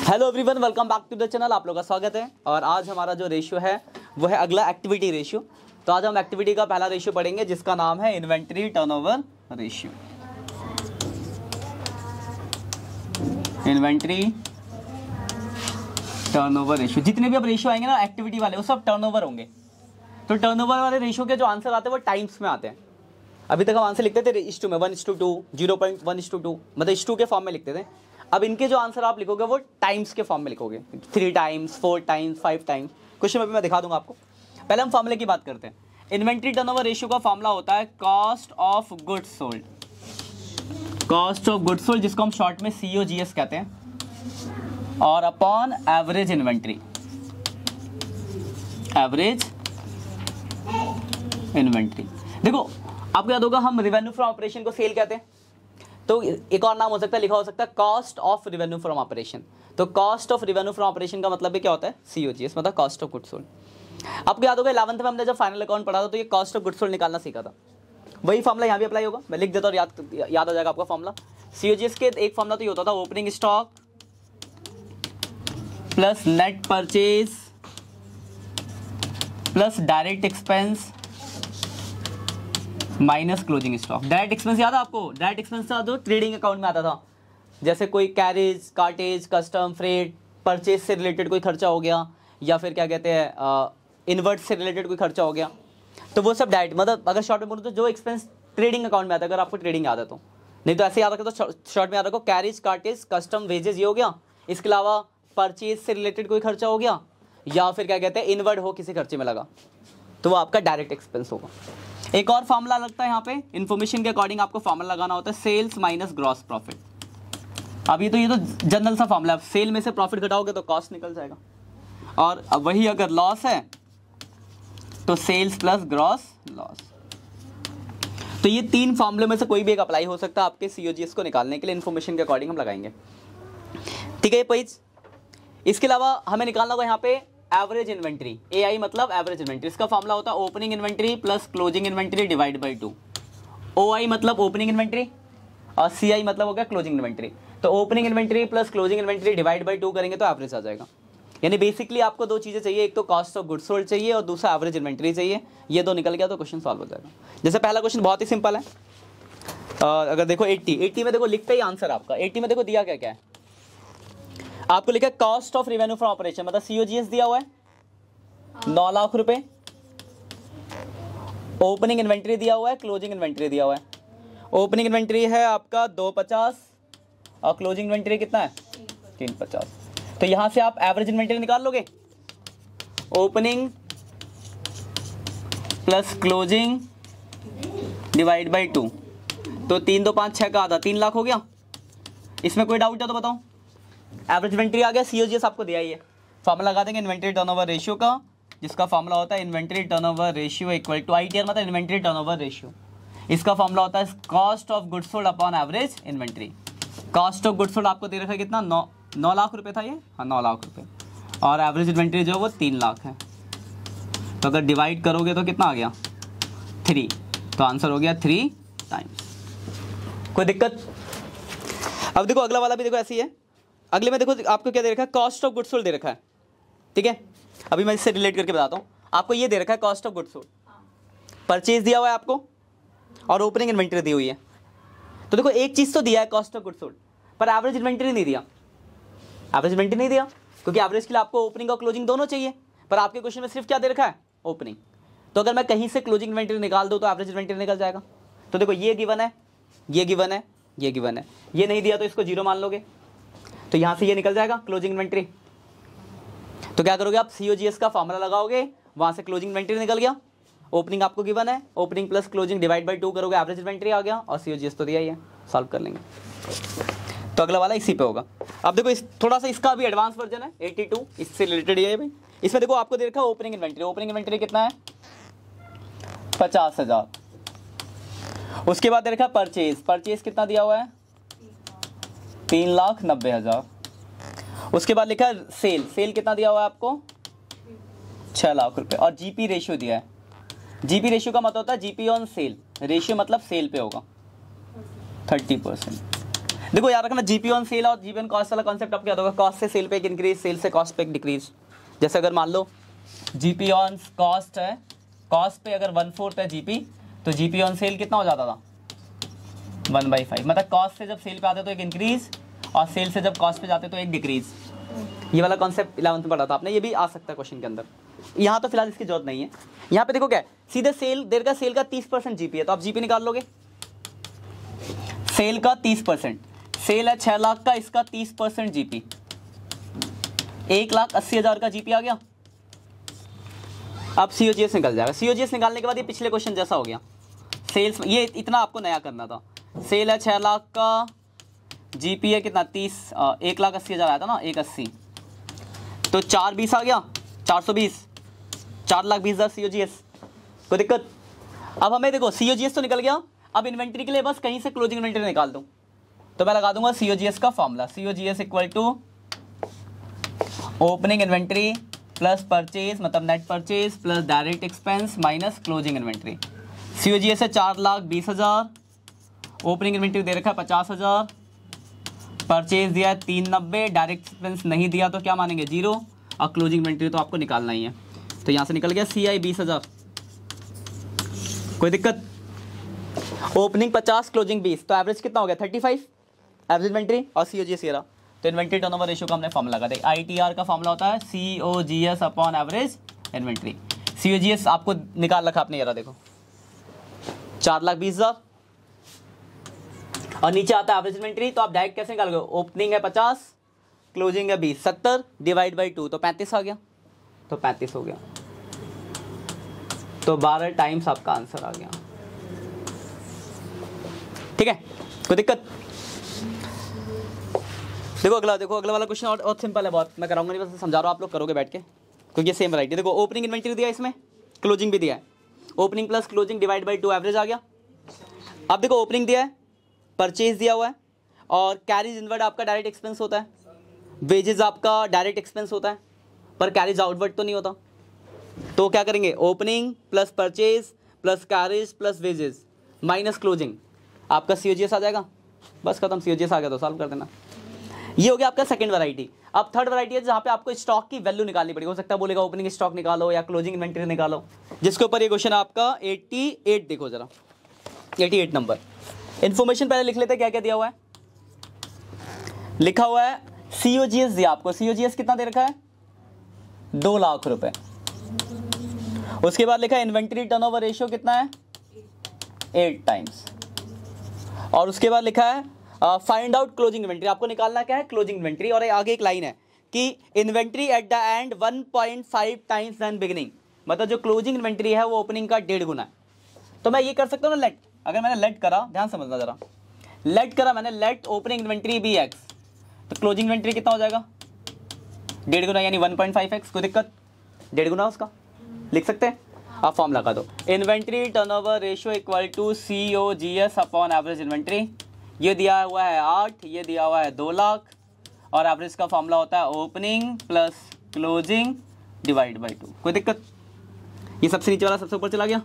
Hello everyone, welcome back to the channel. आप लोगों का स्वागत है। और आज हमारा जो रेशियो है वो है अगला एक्टिविटी रेशियो। तो आज हम एक्टिविटी का पहला रेशियो पढ़ेंगे जिसका नाम है inventory turnover ratio. Inventory turnover ratio, जितने भी अब रेशियो आएंगे ना एक्टिविटी वाले, वो सब टर्नओवर होंगे। तो टर्नओवर वाले रेशियो के जो आंसर आते हैं वो टाइम्स में आते हैं। अभी तक हम आंसर लिखते थे इस टू में 1:2, 0.1:2, मतलब इस टू के फॉर्म में लिखते थे। अब इनके जो आंसर आप लिखोगे वो टाइम्स के फॉर्म में लिखोगे, 3 टाइम्स, 4 टाइम्स, 5 टाइम्स। क्वेश्चन में भी मैं दिखा दूंगा आपको। पहले हम फॉर्मूले की बात करते हैं। इन्वेंट्री टर्नओवर रेशियो का फॉर्मूला होता है cost of goods sold. Cost of goods sold, जिसको हम शॉर्ट में COGS कहते हैं, और upon average inventory. Average inventory, देखो आपको याद होगा हम रेवेन्यू फ्रॉम ऑपरेशन को सेल कहते हैं, तो एक और नाम हो सकता है, लिखा हो सकता है cost of revenue from operation. तो cost of revenue from operation का मतलब क्या होता है? COGS, मतलब कॉस्ट ऑफ गुड्स सोल्ड। आपको याद होगा 11th में हमने जब फाइनल अकाउंट पढ़ा था तो ये कॉस्ट ऑफ गुड्स सोल्ड निकालना सीखा था। वही फॉर्मूला यहाँ भी अप्लाई होगा। मैं लिख देता हूँ, याद आ जाएगा आपका फॉर्मूला। COGS के एक फॉर्मूला तो ये होता था, opening stock plus net purchase plus direct expense minus closing stock. Direct expense याद है आपको? डायरेक्ट एक्सपेंस था जो ट्रेडिंग अकाउंट में आता था, जैसे कोई carriage, cartage, custom, freight, purchase से रिलेटेड कोई खर्चा हो गया, या फिर क्या कहते हैं इन्वर्ट से रिलेटेड कोई खर्चा हो गया, तो वो सब डायरेक्ट, मतलब अगर शॉर्ट में बोलूँ तो जो एक्सपेंस ट्रेडिंग अकाउंट में आता है, अगर आपको ट्रेडिंग याद है तो। नहीं तो ऐसे याद रखो तो शॉर्ट में याद रखो, कैरेज, कार्टेज, कस्टम, वेजेस, ये हो गया। इसके अलावा परचेज से रिलेटेड कोई खर्चा हो गया, या फिर क्या कहते हैं इन्वर्ट हो किसी खर्चे में लगा, तो वो आपका डायरेक्ट एक्सपेंस होगा। एक और फॉर्मूला लगता है यहाँ पे, इन्फॉर्मेशन के अकॉर्डिंग आपको फॉर्मूला लगाना होता है सेल्स माइनस ग्रॉस प्रॉफिट। अब ये तो जनरल सा फॉर्मूला है, सेल में से प्रॉफिट घटाओगे तो कॉस्ट निकल जाएगा, और अब वही अगर लॉस है तो सेल्स प्लस ग्रॉस लॉस। तो ये 3 फॉर्मूले में से कोई भी एक अप्लाई हो सकता है आपके COGS को निकालने के लिए। इन्फॉर्मेशन के अकॉर्डिंग हम लगाएंगे, ठीक है ये पेज। इसके अलावा हमें निकालना होगा यहाँ पे एवरेज इन्वेंट्री। AI मतलब एवरेज इन्वेंट्री। इसका फॉर्मूला होता है opening inventory plus closing inventory divide by 2। OI मतलब ओपनिंग इन्वेंट्री और CI मतलब हो गया क्लोजिंग इन्वेंट्री। तो opening inventory plus closing inventory divide by 2 करेंगे तो एवरेज आ जाएगा। यानी बेसिकली आपको 2 चीज़ें चाहिए, एक तो कॉस्ट ऑफ गुड्स सोल्ड चाहिए और दूसरा एवरेज इन्वेंट्री चाहिए। ये 2 निकल गया तो क्वेश्चन सॉल्व हो जाएगा। जैसे पहला क्वेश्चन बहुत ही सिंपल है। अगर देखो 80 में देखो लिखते ही आंसर आपका 80 में देखो दिया क्या क्या है आपको, लिखा cost of revenue from operation, मतलब COGS दिया हुआ है 9 लाख रुपए। ओपनिंग इन्वेंट्री दिया हुआ है, क्लोजिंग इन्वेंट्री दिया हुआ है। ओपनिंग इन्वेंट्री है आपका 250 और क्लोजिंग इन्वेंट्री कितना है 350। तो यहां से आप एवरेज इन्वेंट्री निकाल लोगे, opening plus closing divide by 2। तो 3 2 5 6 का आधा 3 लाख हो गया। इसमें कोई डाउट है तो बताओ। एवरेज इन्वेंट्री आ गया, COGS आपको दिया ही है। फॉर्मूला लगा देंगे इन्वेंट्री टर्नओवर रेशियो का, जिसका फॉर्मूला होता है inventory turnover ratio equal to ITR मतलब इन्वेंट्री टर्नओवर रेशियो। इसका फॉर्मूला होता है cost of goods sold upon average inventory. Cost of goods sold आपको दे रखा है कितना, 9 लाख रुपए था ये, हाँ 9 लाख रुपए, और एवरेज इन्वेंट्री जो है वो 3 लाख है। तो अगर डिवाइड करोगे तो कितना आ गया 3, तो आंसर हो गया 3 टाइम्स। कोई दिक्कत? अब देखो अगला वाला भी देखो ऐसी है। अगले में देखो आपको क्या दे रखा है, कॉस्ट ऑफ गुड्स सोल्ड दे रखा है, ठीक है। अभी मैं इससे रिलेट करके बताता हूँ आपको। ये दे रखा है cost of goods sold, purchase दिया हुआ है आपको और ओपनिंग इन्वेंट्री दी हुई है। तो देखो एक चीज तो दिया है कॉस्ट ऑफ गुड्स सोल्ड, पर एवरेज इन्वेंट्री नहीं दिया। एवरेज इन्वेंट्री नहीं दिया क्योंकि एवरेज के लिए आपको ओपनिंग और क्लोजिंग दोनों चाहिए, पर आपके क्वेश्चन में सिर्फ क्या दे रखा है, ओपनिंग। तो अगर मैं कहीं से क्लोजिंग इन्वेंट्री निकाल दूँ तो एवरेज इन्वेंट्री निकल जाएगा। तो देखो ये गिवन है, ये गिवन है, ये गिवन है, ये नहीं दिया तो इसको 0 मान लोगे, तो यहां से ये निकल जाएगा क्लोजिंग इन्वेंट्री। तो क्या करोगे आप, COGS का फॉर्मूला लगाओगे, वहां से क्लोजिंग इन्वेंट्री निकल गया, ओपनिंग आपको गिवन है, opening plus closing divide by 2 करोगे, एवरेज इन्वेंट्री आ गया, और COGS तो दिया ही है, सॉल्व कर लेंगे। तो अगला वाला इसी पे होगा। अब देखो थोड़ा सा इसका भी एडवांस वर्जन है 82, इससे रिलेटेड ये भी। इसमें देखो आपको दे रखा है ओपनिंग इन्वेंट्री। ओपनिंग इन्वेंट्री कितना है 50,000। उसके बाद दे रखा है परचेज। परचेज कितना दिया हुआ है 3,90,000। उसके बाद लिखा है सेल। सेल कितना दिया हुआ है आपको 6 लाख रुपए, और GP रेशियो दिया है। GP रेशियो का मतलब होता है GP ऑन सेल, रेशियो मतलब सेल पे होगा 30%। देखो याद रखना जीपी ऑन सेल और जीपी ऑन कॉस्ट वाला कॉन्सेप्ट आपको याद होगा, कॉस्ट से सेल पे एक इंक्रीज, सेल से कॉस्ट पे एक डिक्रीज। जैसे अगर मान लो जीपी ऑन कॉस्ट है, कॉस्ट पे अगर 1/4 है जीपी, तो जीपी ऑन सेल कितना हो जाता था 1/5। मतलब कॉस्ट से जब सेल पे आते तो एक इंक्रीज और सेल से जब कॉस्ट पे जाते तो एक डिक्रीज। ये वाला कॉन्सेप्ट 11th में पढ़ा था आपने, ये भी आ सकता है क्वेश्चन के अंदर। यहाँ तो फिलहाल इसकी जरूरत नहीं है। यहाँ पे देखो क्या है, सीधे सेल देर का सेल का 30% जीपी है, तो आप जीपी निकाल लोगे। सेल का 30%, सेल है 6 लाख का, इसका 30% जीपी 1,80,000 का जीपी आ गया। अब सीओजीएस निकल जाएगा। सीओजीएस निकालने के बाद ये पिछले क्वेश्चन जैसा हो गया। सेल्स ये इतना आपको नया करना था। सेल है 6 लाख का, जीपी है कितना 30, 1,80,000 आया था ना, 180, तो 420 आ गया, 420, 4,20,000 सीओजीएस। कोई दिक्कत? अब हमें देखो सीओजीएस तो निकल गया, अब इन्वेंट्री के लिए बस कहीं से क्लोजिंग इन्वेंट्री निकाल दूं, तो मैं लगा दूंगा सीओजीएस का formula, COGS equal to opening inventory plus purchase, मतलब net purchase plus direct expense minus closing inventory. COGS है 4,20,000, ओपनिंग इन्वेंट्री दे रखा है 50,000, परचेज दिया है 390, डायरेक्ट एक्सपेंस नहीं दिया तो क्या मानेंगे 0, और क्लोजिंग इन्वेंट्री तो आपको निकालना ही है। तो यहाँ से निकल गया CI 20,000। कोई दिक्कत? ओपनिंग 50, क्लोजिंग 20, तो एवरेज कितना हो गया 35 एवरेज इन्वेंट्री, और सीओजीएस ये रहा। तो इन्वेंट्री टर्नओवर रेशियो का हमने फॉर्मूला लगा दिया। ITR का फॉर्मूला होता है COGS upon average inventory. COGS आपको निकाल रखा आपने, ये रहा देखो 4,20,000, और नीचे आता है एवरेज इन्वेंट्री, तो आप डायरेक्ट कैसे निकालोगे, ओपनिंग है 50, क्लोजिंग है 20, 70 डिवाइड बाई 2, तो 35 आ गया, तो 35 हो गया, तो 12 टाइम्स आपका आंसर आ गया। ठीक है, कोई दिक्कत? देखो अगला वाला क्वेश्चन और सिंपल है बहुत, मैं कराऊंगा नहीं, बस समझा रहा हूँ, आप लोग करोगे बैठ के, क्योंकि ये सेम वैरायटी। देखो ओपनिंग इन्वेंट्री दिया है, इसमें क्लोजिंग भी दिया है, opening plus closing divide by 2 average आ गया। अब देखो ओपनिंग दिया है, परचेज दिया हुआ है, और कैरीज इनवर्ड आपका डायरेक्ट एक्सपेंस होता है, वेजेस आपका डायरेक्ट एक्सपेंस होता है, पर कैरीज आउटवर्ड तो नहीं होता। तो क्या करेंगे, opening plus purchase plus carries plus wages minus closing, आपका सीओजीएस आ जाएगा। बस खत्म, सीओजीएस आ गया तो सॉल्व कर देना। ये हो गया आपका सेकंड वैरायटी। अब थर्ड वैरायटी है जहाँ पे आपको स्टॉक की वैल्यू निकालनी पड़ेगी। हो सकता है बोलेगा ओपनिंग स्टॉक निकालो या क्लोजिंग इन्वेंटरी निकालो, जिसके ऊपर ये क्वेश्चन आपका 88, देखो जरा 88 नंबर। इन्फॉर्मेशन पहले लिख लेते हैं क्या क्या दिया हुआ है। लिखा हुआ है सीओजीएस दिया आपको, सीओजीएस कितना दे रखा है 2 लाख रुपए। उसके बाद लिखा है इन्वेंट्री टर्नओवर रेशियो कितना है 8 टाइम्स, और उसके बाद लिखा है फाइंड आउट क्लोजिंग इन्वेंट्री, आपको निकालना क्या है क्लोजिंग इन्वेंट्री। और आगे एक लाइन है कि inventory at the end 1.5 times than beginning, मतलब जो क्लोजिंग इन्वेंट्री है वो ओपनिंग का 1.5 गुना है। तो मैं ये कर सकता हूँ ना लेट, अगर मैंने लेट करा, ध्यान समझना जरा, लेट करा मैंने, let opening inventory be X, तो क्लोजिंग इन्वेंट्री कितना हो जाएगा 1.5 गुना, यानी 1.5x। कोई दिक्कत? 1.5 गुना उसका लिख सकते हैं। आप फॉर्म लगा दो, inventory turnover ratio equal to COGS upon average inventory. ये दिया हुआ है 8, ये दिया हुआ है 2 लाख, और एवरेज का फॉर्मूला होता है opening plus closing divide by 2। कोई दिक्कत? ये सबसे नीचे वाला सबसे ऊपर चला गया,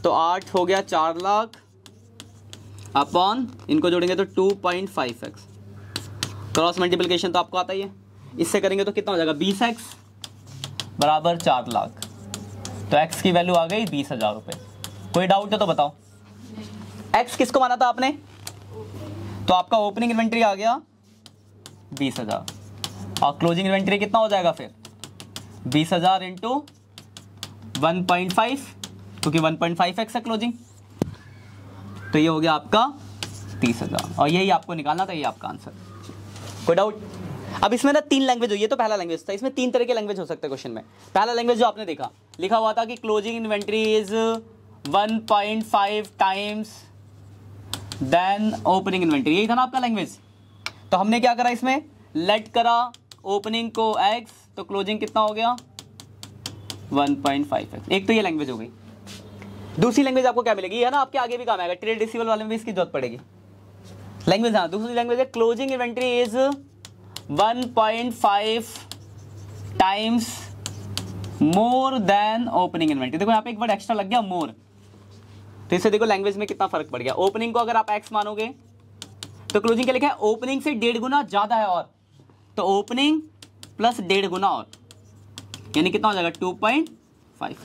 तो 8 हो गया 4 लाख अपॉन, इनको जोड़ेंगे तो 2.5x, क्रॉस मल्टीप्लिकेशन तो आपको आता ही है, इससे करेंगे तो कितना हो जाएगा 20x बराबर 4 लाख। तो x की वैल्यू आ गई 20,000 रुपये। कोई डाउट है तो बताओ। x किसको माना था आपने, तो आपका ओपनिंग इन्वेंट्री आ गया 20,000, और क्लोजिंग इन्वेंट्री कितना हो जाएगा फिर 20,000 इंटू 1.5, क्योंकि 1.5x है क्लोजिंग, तो ये हो गया आपका 30,000, और यही आपको निकालना था, ये आपका आंसर। कोई डाउट? अब इसमें ना 3 लैंग्वेज हो, ये तो पहला लैंग्वेज था, इसमें 3 तरह के लैंग्वेज हो सकते हैं क्वेश्चन में। पहला लैंग्वेज जो आपने देखा, लिखा हुआ था कि closing inventory is 1.5 times than opening inventory, यही था ना आपका लैंग्वेज। तो हमने क्या करा, इसमें लेट करा ओपनिंग को x, तो क्लोजिंग कितना हो गया 1.5x। एक तो ये लैंग्वेज हो गई। दूसरी लैंग्वेज आपको क्या मिलेगी, है ना आपके आगे भी काम आएगा, ट्रेड रिसीवेबल वाले में भी इसकी जरूरत पड़ेगी लैंग्वेज। हाँ, दूसरी लैंग्वेज है closing inventory is 1.5 times more than opening inventory. देखो यहाँ पे एक वर्ड एक्स्ट्रा लग गया मोर, तो इससे देखो लैंग्वेज में कितना फर्क पड़ गया। ओपनिंग को अगर आप x मानोगे तो क्लोजिंग क्या लिखा है, ओपनिंग से 1.5 गुना ज्यादा है, और तो ओपनिंग प्लस 1.5 गुना और, यानी कितना हो जाएगा 2.5x।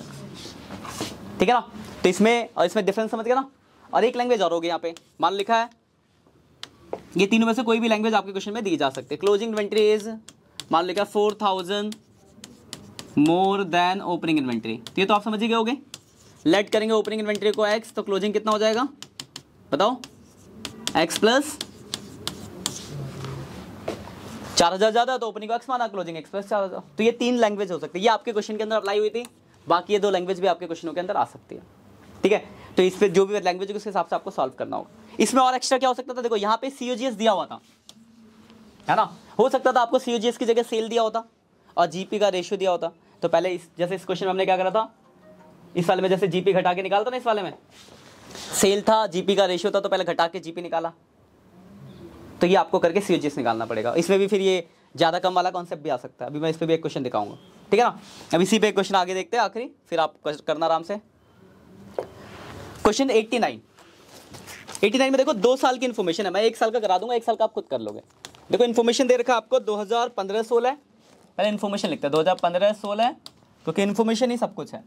ठीक है ना। तो इसमें और इसमें डिफरेंस समझ गया ना। और एक लैंग्वेज और होगी यहाँ पे, मान लिखा है ये तीनों में से कोई भी लैंग्वेज आपके क्वेश्चन में दी जा सकती है। क्लोजिंग इन्वेंट्री इज, मान लिखा 4000 मोर देन ओपनिंग इन्वेंट्री, तो ये तो आप समझ ही गए होगे। लेट करेंगे ओपनिंग इन्वेंट्री को x, तो क्लोजिंग कितना हो जाएगा बताओ, x प्लस 4000 ज्यादा तो ओपनिंग को x माना, क्लोजिंग x प्लस 4000। तो ये 3 लैंग्वेज हो सकती है, ये आपके क्वेश्चन के अंदर अप्लाई हुई थी, बाकी ये 2 लैंग्वेज भी आपके क्वेश्चनों के अंदर आ सकती है। ठीक है, तो इस पे जो भी लैंग्वेज है उसके हिसाब से आपको सॉल्व करना होगा। इसमें और एक्स्ट्रा क्या हो सकता था, देखो यहाँ पे COGS दिया हुआ था, है ना, हो सकता था आपको COGS की जगह सेल दिया होता और GP का रेशियो दिया होता। तो पहले जैसे इस क्वेश्चन में हमने क्या करा था, इस वाले में जैसे GP घटा के निकालता ना, इस वाले में सेल था, GP का रेशियो था, तो पहले घटा के GP निकाला, तो ये आपको करके COGS निकालना पड़ेगा। इसमें भी फिर ये ज़्यादा कम वाला कॉन्सेप्ट भी आ सकता है, अभी मैं इस पर भी एक क्वेश्चन दिखाऊंगा। ठीक है ना, अब इसी पे एक क्वेश्चन आगे देखते हैं आखिरी, फिर आप करना आराम से। क्वेश्चन 89 में देखो 2 साल की इन्फॉर्मेशन है, मैं 1 साल का करा दूंगा, 1 साल का आप खुद कर लोगे। देखो इन्फॉर्मेशन दे रखा है आपको 2015-16, पहले इन्फॉर्मेशन लिखते हैं 2015-16, क्योंकि इन्फॉर्मेशन ही सब कुछ है,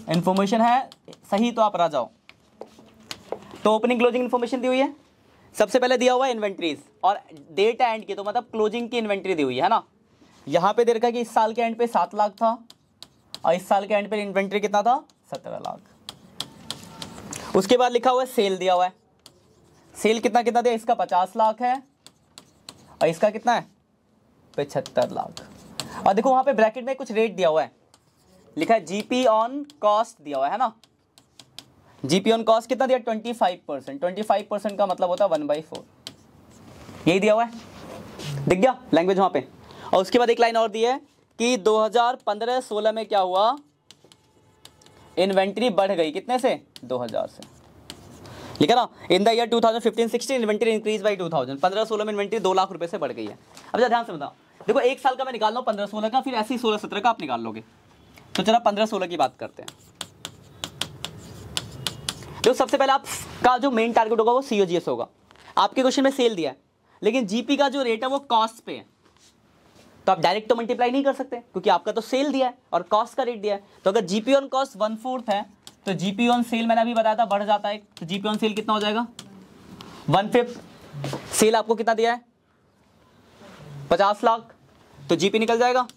इन्फॉर्मेशन है सही तो आप राजा हो। तो ओपनिंग क्लोजिंग इन्फॉर्मेशन दी हुई है, सबसे पहले दिया हुआ है इन्वेंट्रीज और डेट एंड की, तो मतलब क्लोजिंग की इन्वेंट्री दी हुई है ना। यहाँ पे दे रखा है कि इस साल के एंड पे 7 लाख था और इस साल के एंड पे इन्वेंट्री कितना था 17 लाख। उसके बाद लिखा हुआ है सेल दिया हुआ है, सेल कितना कितना दिया, इसका 50 लाख है और इसका कितना है 75 लाख। और देखो वहां पे ब्रैकेट में कुछ रेट दिया हुआ है, लिखा है GP ऑन कॉस्ट दिया हुआ है ना। GP ऑन कॉस्ट कितना दिया 25%, 25% का मतलब होता है 1/4, यही दिया हुआ है, दिख गया लैंग्वेज वहां पे। और उसके बाद एक लाइन और दी है कि 2015-16 में क्या हुआ, इन्वेंट्री बढ़ गई कितने से 2000 से, लिखा ना। In the year 2015-16 inventory increase by 2000, 15-16 में इन्वेंट्री 2 लाख रुपए से बढ़ गई है। अब जरा ध्यान से बताओ, देखो 1 साल का मैं निकाल रहा हूँ 15-16 का, फिर ऐसे ही 16-17 का आप निकाल लोगे। तो चलो 15-16 की बात करते हैं। तो सबसे पहले आपका जो मेन टारगेट होगा वो COGS होगा। आपके क्वेश्चन में सेल दिया है, लेकिन GP का जो रेट है वो कॉस्ट पे है, तो आप डायरेक्ट तो मल्टीप्लाई नहीं कर सकते क्योंकि आपका तो सेल दिया है और कॉस्ट का रेट दिया है। तो अगर GP ऑन कॉस्ट 1/4 है तो GP ऑन सेल मैंने अभी बताया था बढ़ जाता है, तो GP ऑन सेल कितना हो जाएगा 1/5। सेल आपको कितना दिया है 50 लाख, तो GP निकल जाएगा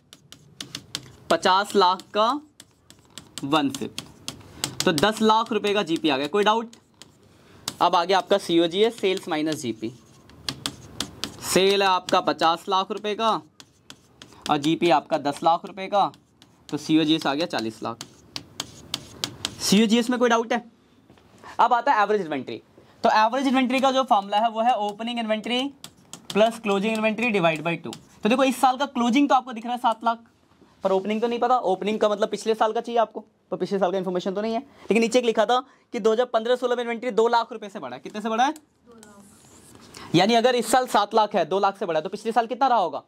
50 लाख का 1/5, तो 10 लाख रुपए का GP आ गया। कोई डाउट? अब आ गया आपका COGS, sales minus GP। Sale है आपका 50 लाख रुपए का और GP आपका 10 लाख रुपए का, तो COGS आ गया 40 लाख। COGS में कोई डाउट है? अब आता है एवरेज इन्वेंट्री। तो एवरेज इन्वेंट्री का जो फॉर्मूला है वो है opening inventory plus closing inventory divide by 2। तो देखो इस साल का क्लोजिंग तो आपको दिख रहा है 7 लाख, पर ओपनिंग तो नहीं पता। ओपनिंग का मतलब पिछले साल का चाहिए आपको, तो पिछले साल का इन्फॉर्मेशन तो नहीं है। लेकिन नीचे एक लिखा था कि 2015-16 में इन्वेंट्री 2 लाख रुपए से बढ़ा है। कितने से बढ़ा है 2 लाख। यानी अगर इस साल 7 लाख है, 2 लाख से बढ़ा है, तो पिछले साल कितना रहा होगा?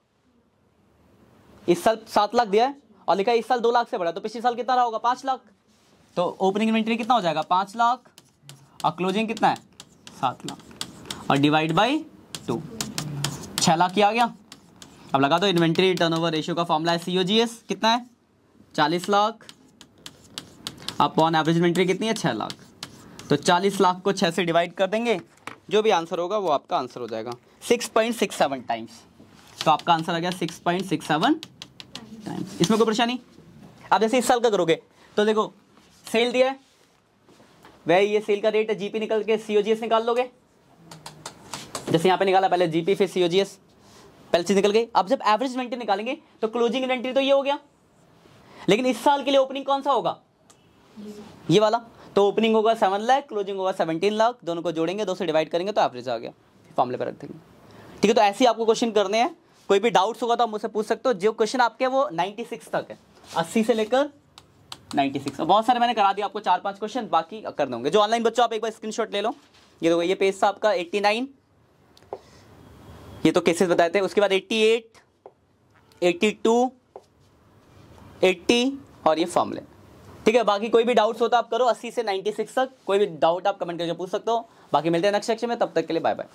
इस साल 7 लाख दिया है और लिखा है इस साल 2 लाख से बढ़ा, तो पिछले साल कितना रहा होगा 5 लाख। तो ओपनिंग इन्वेंट्री कितना हो जाएगा 5 लाख और क्लोजिंग कितना है 7 लाख और डिवाइड बाई 2, 6 लाख की आ गया। अब लगा दो इन्वेंट्री टर्नओवर रेशियो का फॉर्मूला है COGS कितना है 40 लाख अपॉन एवरेज इन्वेंट्री कितनी है 6 लाख। तो 40 लाख को 6 से डिवाइड कर देंगे, जो भी आंसर होगा वो आपका आंसर हो जाएगा 6.67 टाइम्स। तो आपका आंसर आ गया 6.67 टाइम्स। इसमें कोई परेशानी? आप जैसे इस साल का करोगे तो देखो सेल दिया है, वह ये सेल का रेट है, GP निकल के COGS निकाल लोगे। जैसे यहाँ पे निकाला पहले GP फिर COGS, पहले चीज निकल गई। अब जब एवरेज इन्वेंट्री निकालेंगे तो क्लोजिंग इन्वेंट्री तो ये हो गया, लेकिन इस साल के लिए ओपनिंग कौन सा होगा ये वाला। तो ओपनिंग होगा 7 लाख, क्लोजिंग होगा 17 लाख, दोनों को जोड़ेंगे 2 से डिवाइड करेंगे तो एवरेज आ गया, फॉर्मूले पर रख देंगे। ठीक है, तो ऐसे ही आपको क्वेश्चन करने हैं। कोई भी डाउट्स होगा तो आप मुझसे पूछ सकते हो। जो क्वेश्चन आपके वो 96 तक है, 80 से लेकर 96। बहुत सारे मैंने करा दिया आपको 4-5 क्वेश्चन, बाकी कर दूंगे। जो ऑनलाइन बच्चों आप एक बार स्क्रीनशॉट ले लो। ये देखो ये पेज था आपका 89, ये तो केसेस बताए थे। उसके बाद 88, 82, 80 और ये फॉर्मूले। ठीक है, बाकी कोई भी डाउट्स होता आप करो 80 से 96 तक। कोई भी डाउट आप कमेंट करके पूछ सकते हो। बाकी मिलते हैं नेक्स्ट सेक्शन में, तब तक के लिए बाय बाय।